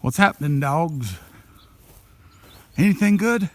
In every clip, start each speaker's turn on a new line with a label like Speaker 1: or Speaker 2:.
Speaker 1: What's happening, dogs? Anything good?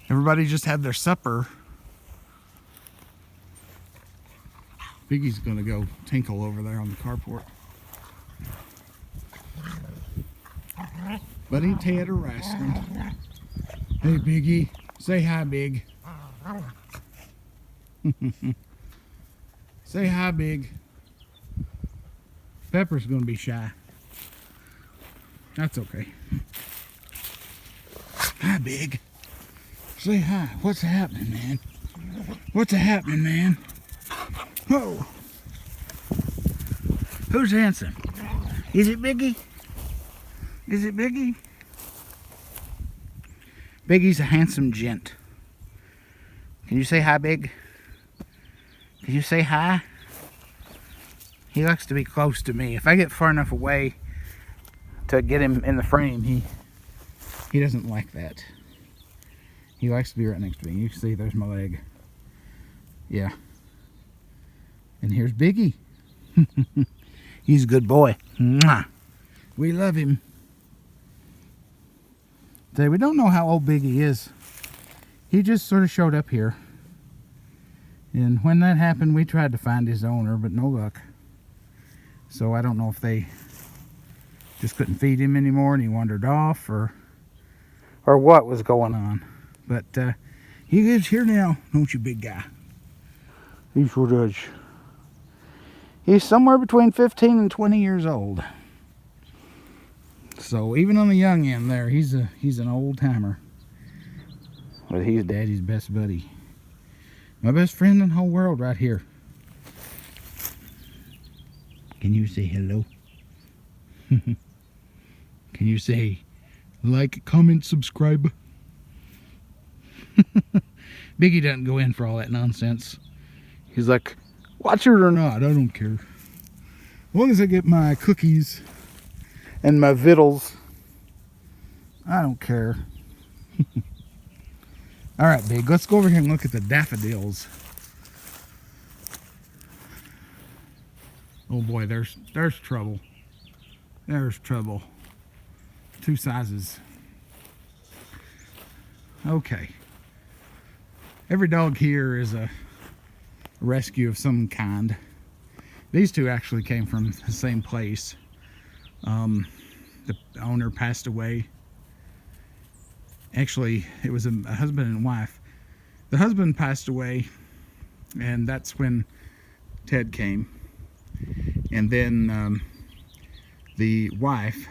Speaker 1: Everybody just had their supper. Biggie's gonna go tinkle over there on the carport. Buddy Ted are wrestling. Hey Biggie, say hi, Big. Say hi, Big. Pepper's gonna be shy. That's okay. Hi, Big. Say hi. What's happening, man? What's happening, man? Whoa. Who's handsome? Is it Biggie? Is it Biggie? Biggie's a handsome gent. Can you say hi, Big? Can you say hi? He likes to be close to me. If I get far enough away to get him in the frame, he doesn't like that. He likes to be right next to me. You can see there's my leg. Yeah. And here's Biggie. He's a good boy. Mwah. We love him. So we don't know how old Biggie is. He just sort of showed up here. And when that happened, we tried to find his owner, but no luck. So I don't know if they just couldn't feed him anymore and he wandered off, or what was going on. But he lives here now, don't you, big guy? He sure does. He's somewhere between 15 and 20 years old. So even on the young end there, he's an old timer. But he's Daddy's best buddy. My best friend in the whole world right here. Can you say hello? Can you say like, comment, subscribe? Biggie doesn't go in for all that nonsense. He's like, watch it or not, I don't care. As long as I get my cookies and my vittles, I don't care. Alright, Big, let's go over here and look at the daffodils. Oh boy, there's trouble. There's trouble. Two sizes. Okay. Every dog here is a rescue of some kind. These two actually came from the same place. The owner passed away. Actually, it was a husband and wife. The husband passed away, and that's when Ted came. And then the wife,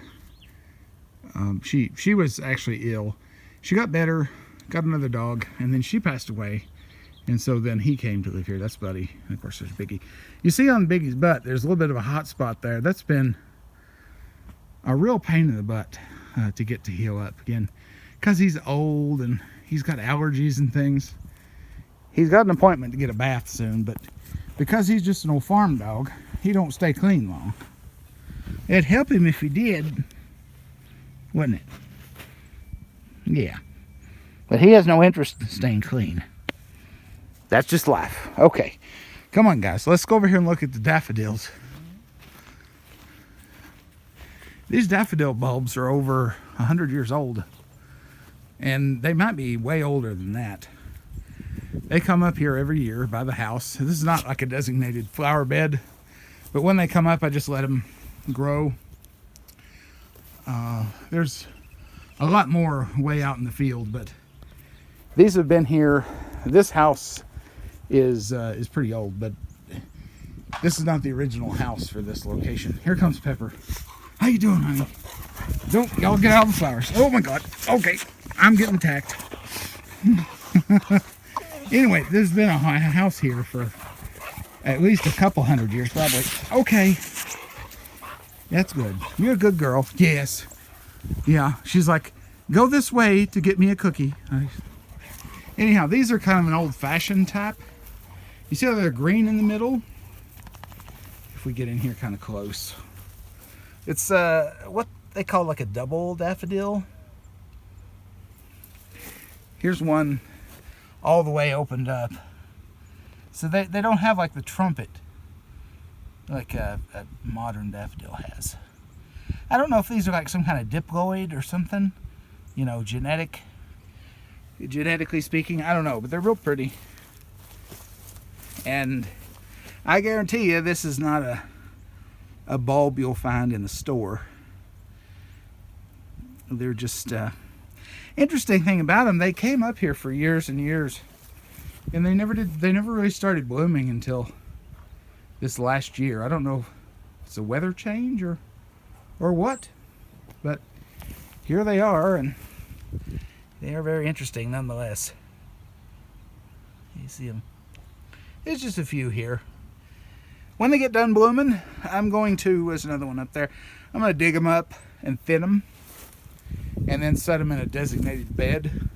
Speaker 1: she was actually ill. She got better, got another dog, and then she passed away. And so then he came to live here. That's Buddy. And of course there's Biggie. You see on Biggie's butt, there's a little bit of a hot spot there. That's been a real pain in the butt to get to heal up again. Because he's old and he's got allergies and things. He's got an appointment to get a bath soon, but because he's just an old farm dog, he don't stay clean long. It'd help him if he did, wouldn't it? Yeah. But he has no interest in staying clean. That's just life. Okay. Come on, guys. Let's go over here and look at the daffodils. These daffodil bulbs are over 100 years old. And they might be way older than that. They come up here every year by the house. This is not like a designated flower bed. But when they come up, I just let them grow. There's a lot more way out in the field, but these have been here. This house is pretty old, but this is not the original house for this location. Here comes Pepper. How you doing, honey? Don't y'all get out of the flowers. Oh my God. Okay, I'm getting attacked. Anyway, there's been a house here for at least a couple 100 years, probably. Okay. That's good. You're a good girl. Yes. Yeah. She's like, go this way to get me a cookie. Anyhow, these are kind of an old-fashioned type. You see how they're green in the middle? If we get in here kind of close. It's what they call like a double daffodil. Here's one all the way opened up. So they don't have like the trumpet like a modern daffodil has. I don't know if these are like some kind of diploid or something, you know, genetically speaking. I don't know, but they're real pretty. And I guarantee you this is not a bulb you'll find in the store. They're just interesting thing about them, they came up here for years and years, and they never really started blooming until this last year. I don't know if it's a weather change or what, but here they are, and they are very interesting nonetheless. You see them. There's just a few here. When they get done blooming, I'm going to, there's another one up there, I'm going to dig them up and thin them, and then set them in a designated bed,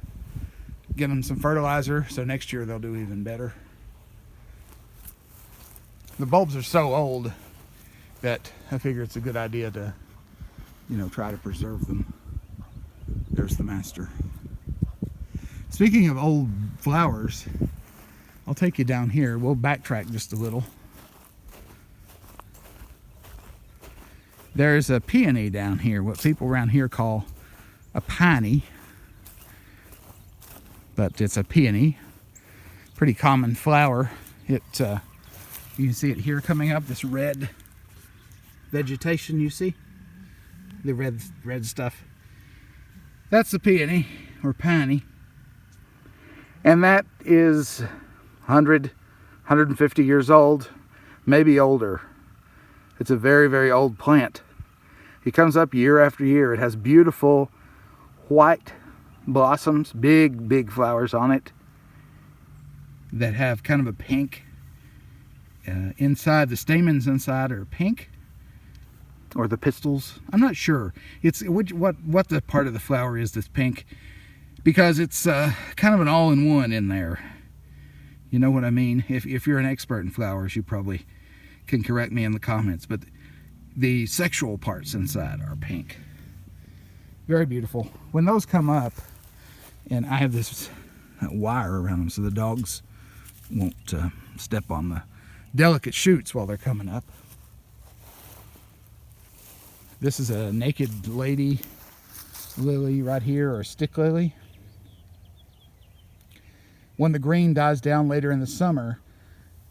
Speaker 1: get them some fertilizer, so next year they'll do even better. The bulbs are so old that I figure it's a good idea to, you know, try to preserve them. There's the master. Speaking of old flowers, I'll take you down here. We'll backtrack just a little. There's a peony down here, what people around here call a piney, but it's a peony. Pretty common flower. You can see it here coming up, this red vegetation you see, the red stuff. That's the peony or piney, and that is 100, 150 years old, maybe older. It's a very, very old plant. It comes up year after year. It has beautiful white blossoms, big flowers on it that have kind of a pink inside. The stamens inside are pink, or the pistils. I'm not sure. It's what the part of the flower is that's pink, because it's kind of an all-in-one in there. You know what I mean? If you're an expert in flowers, you probably can correct me in the comments, but the sexual parts inside are pink. Very beautiful. When those come up, and I have this wire around them so the dogs won't step on the delicate shoots while they're coming up. This is a naked lady lily right here, or a stick lily. When the green dies down later in the summer,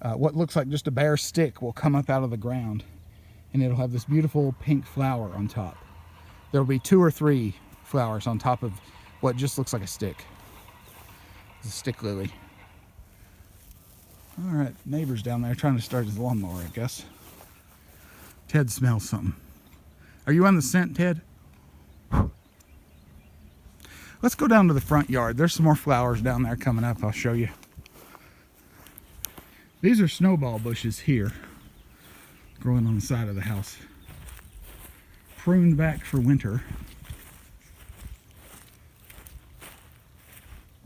Speaker 1: what looks like just a bare stick will come up out of the ground, and it'll have this beautiful pink flower on top. There'll be 2 or 3 flowers on top of what just looks like a stick. It's a stick lily. All right, neighbor's down there trying to start his lawnmower, I guess. Ted smells something. Are you on the scent, Ted? Let's go down to the front yard. There's some more flowers down there coming up. I'll show you. These are snowball bushes here, growing on the side of the house. Pruned back for winter.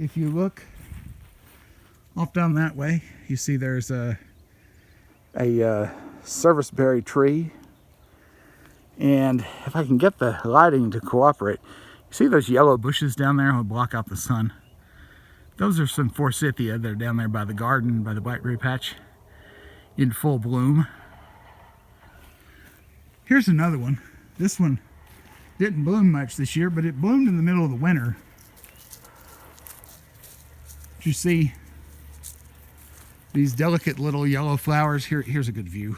Speaker 1: If you look off down that way, you see there's a serviceberry tree. And if I can get the lighting to cooperate, you see those yellow bushes down there that block out the sun? Those are some forsythia that are down there by the garden, by the blackberry patch, in full bloom. Here's another one. This one didn't bloom much this year, but it bloomed in the middle of the winter. Did you see these delicate little yellow flowers? Here's a good view.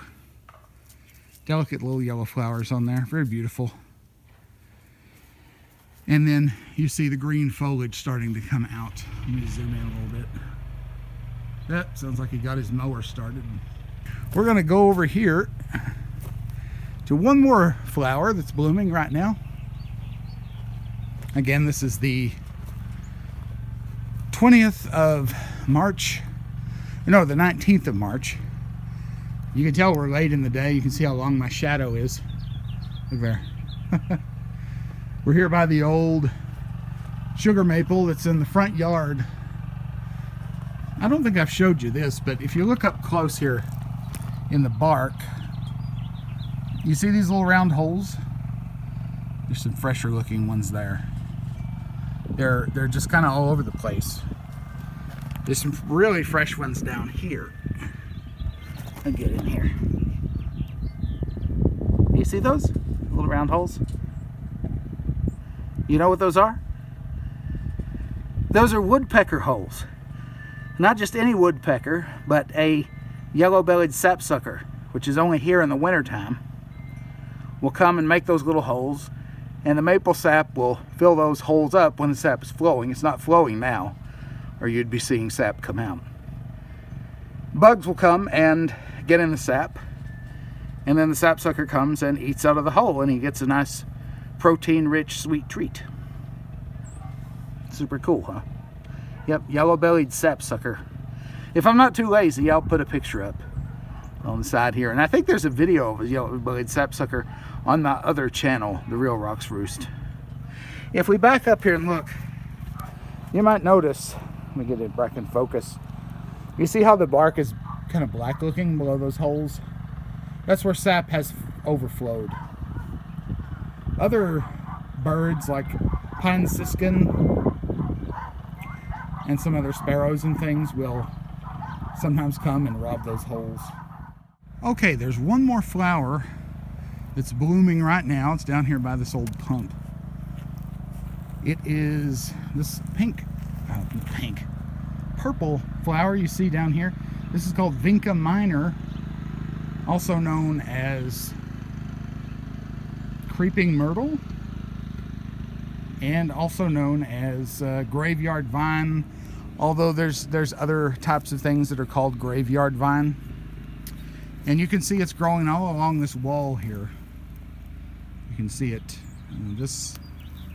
Speaker 1: Delicate little yellow flowers on there, very beautiful. And then you see the green foliage starting to come out. Let me zoom in a little bit. That sounds like he got his mower started. We're gonna go over here to one more flower that's blooming right now. Again, this is the 20th of March. No, the 19th of March. You can tell we're late in the day. You can see how long my shadow is. Look there. We're here by the old sugar maple that's in the front yard. I don't think I've showed you this, but if you look up close here in the bark, you see these little round holes? There's some fresher looking ones there. They're just kind of all over the place. There's some really fresh ones down here. I'll get in here. You see those little round holes? You know what those are? Those are woodpecker holes. Not just any woodpecker, but a yellow-bellied sapsucker, which is only here in the wintertime, will come and make those little holes, and the maple sap will fill those holes up when the sap is flowing. It's not flowing now, or you'd be seeing sap come out. Bugs will come and get in the sap, and then the sapsucker comes and eats out of the hole, and he gets a nice protein-rich sweet treat. Super cool, huh? Yep, yellow-bellied sapsucker. If I'm not too lazy, I'll put a picture up on the side here. And I think there's a video of a yellow-bellied sapsucker on my other channel, The Real Rocks Roost. If we back up here and look, you might notice, let me get it back in focus. You see how the bark is kind of black looking below those holes? That's where sap has overflowed. Other birds like pine siskin and some other sparrows and things will sometimes come and rob those holes. Okay, there's one more flower that's blooming right now. It's down here by this old pump. It is this purple flower you see down here. This is called vinca minor, also known as creeping myrtle, and also known as graveyard vine, although there's other types of things that are called graveyard vine. And you can see it's growing all along this wall here. You can see it.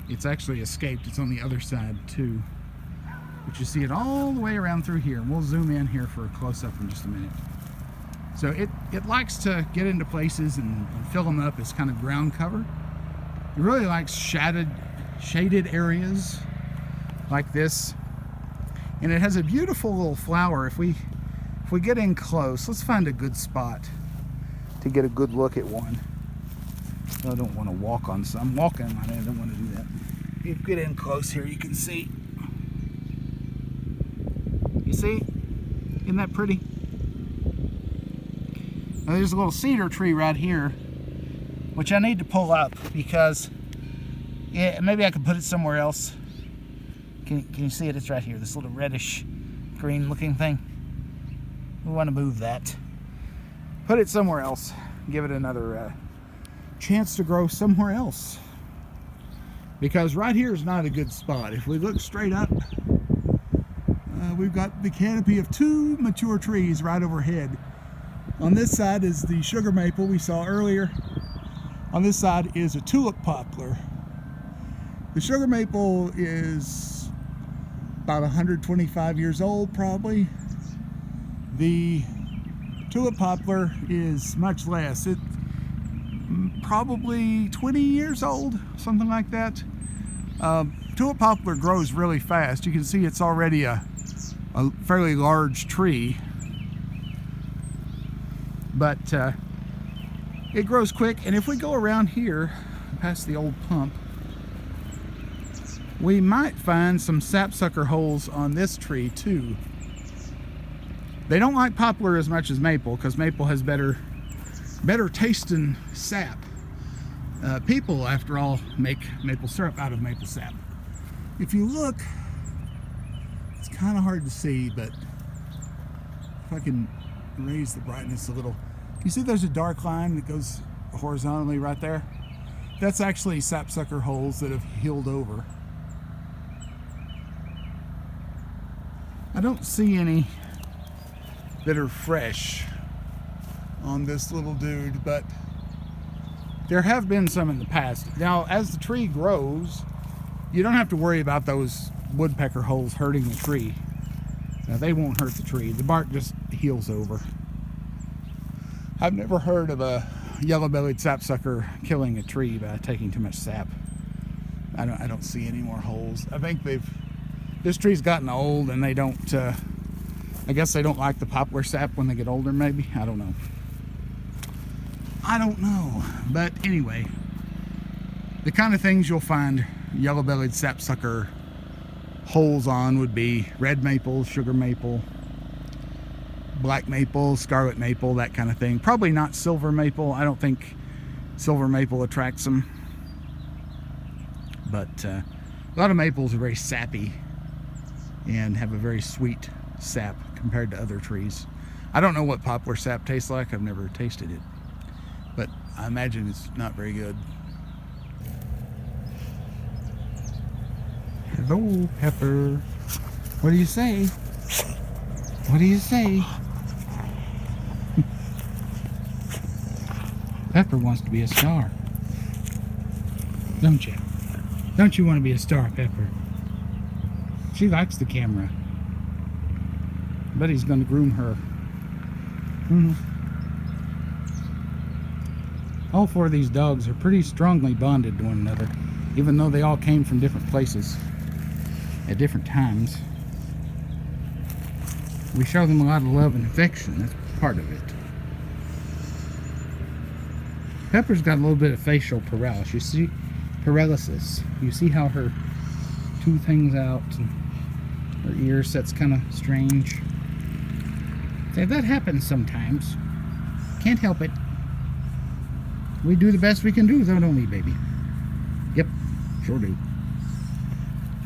Speaker 1: It's actually escaped. It's on the other side too. But you see it all the way around through here. And we'll zoom in here for a close-up in just a minute. So it likes to get into places and fill them up as kind of ground cover. It really likes shaded areas like this. And it has a beautiful little flower. If we get in close, let's find a good spot to get a good look at one. I don't want to walk on some. I'm walking on it. I don't want to do that. If you get in close here, you can see. You see? Isn't that pretty? Now there's a little cedar tree right here, which I need to pull up because maybe I could put it somewhere else. Can you see it? It's right here. This little reddish green looking thing. We want to move that. Put it somewhere else. Give it another chance to grow somewhere else. Because right here is not a good spot. If we look straight up, we've got the canopy of two mature trees right overhead. On this side is the sugar maple we saw earlier. On this side is a tulip poplar. The sugar maple is about 125 years old probably. The tulip poplar is much less. It's probably 20 years old, something like that. Tulip poplar grows really fast. You can see it's already a fairly large tree, but it grows quick. And if we go around here past the old pump, we might find some sapsucker holes on this tree too. They don't like poplar as much as maple because maple has better tasting sap. People, after all, make maple syrup out of maple sap. If you look, it's kind of hard to see, but if I can raise the brightness a little, you see there's a dark line that goes horizontally right there? That's actually sapsucker holes that have healed over. I don't see any that are fresh on this little dude, but there have been some in the past. Now, as the tree grows, you don't have to worry about those woodpecker holes hurting the tree. Now, they won't hurt the tree. The bark just heals over. I've never heard of a yellow-bellied sapsucker killing a tree by taking too much sap. I don't see any more holes. I think this tree's gotten old and they don't, I guess they don't like the poplar sap when they get older, maybe. I don't know. But anyway, the kind of things you'll find yellow-bellied sapsucker holes on would be red maple, sugar maple, black maple, scarlet maple, that kind of thing. Probably not silver maple. I don't think silver maple attracts them. But a lot of maples are very sappy and have a very sweet sap compared to other trees. I don't know what poplar sap tastes like. I've never tasted it, but I imagine it's not very good. Hello, Pepper. What do you say? What do you say? Pepper wants to be a star. Don't you? Don't you want to be a star, Pepper? She likes the camera. But he's going to groom her. All four of these dogs are pretty strongly bonded to one another, even though they all came from different places at different times. We show them a lot of love and affection. That's part of it. Pepper's got a little bit of facial paralysis. You see, paralysis. You see how her tooth hangs out and her ear sets kind of strange. So that happens sometimes. Can't help it. We do the best we can do, though, don't we, baby? Yep, sure do.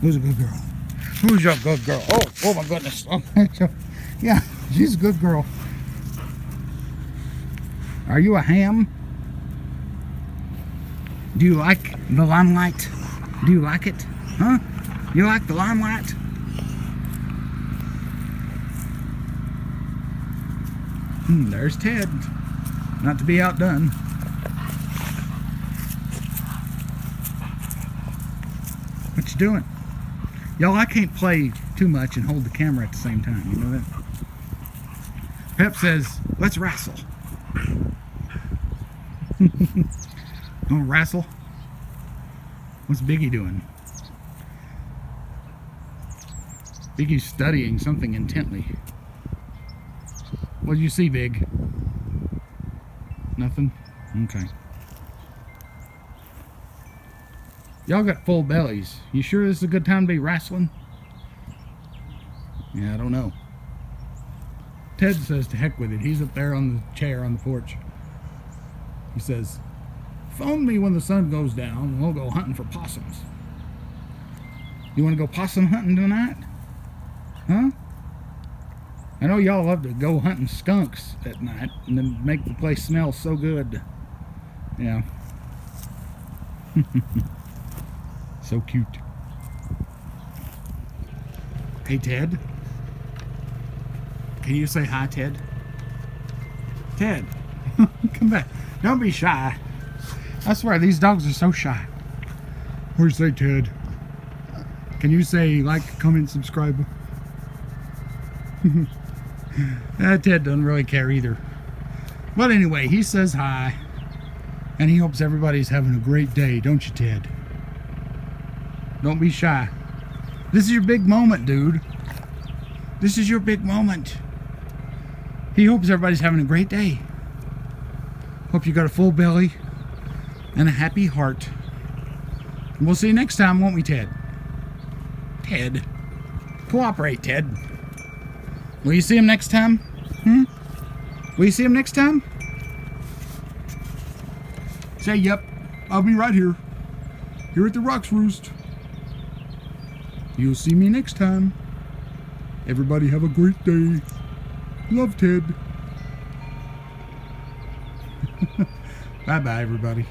Speaker 1: Who's a good girl? Who's your good girl? Oh my goodness. Oh, yeah, she's a good girl. Are you a ham? Do you like the limelight? Do you like it? Huh? You like the limelight? There's Ted. Not to be outdone. What you doing? Y'all, I can't play too much and hold the camera at the same time. You know that? Pep says, let's wrestle. Oh, wrestle? What's Biggie doing? Biggie's studying something intently. What do you see, Big? Nothing? Okay. Y'all got full bellies. You sure this is a good time to be wrestling? Yeah, I don't know. Ted says to heck with it. He's up there on the chair on the porch. He says, phone me when the sun goes down and we'll go hunting for possums. You want to go possum hunting tonight? Huh? I know y'all love to go hunting skunks at night and then make the place smell so good. Yeah. So cute. Hey, Ted. Can you say hi, Ted? Ted, come back. Don't be shy. I swear, these dogs are so shy. What do you say, Ted? Can you say like, comment, subscribe? Ted doesn't really care either. But anyway, he says hi. And he hopes everybody's having a great day, don't you, Ted? Don't be shy. This is your big moment, dude. This is your big moment. He hopes everybody's having a great day. Hope you got a full belly and a happy heart. And we'll see you next time, won't we, Ted? Ted. Cooperate, Ted. Will you see him next time? Will you see him next time? Say, yep, I'll be right here. Here at the Rocks Roost. You'll see me next time. Everybody have a great day. Love, Ted. Bye-bye, everybody.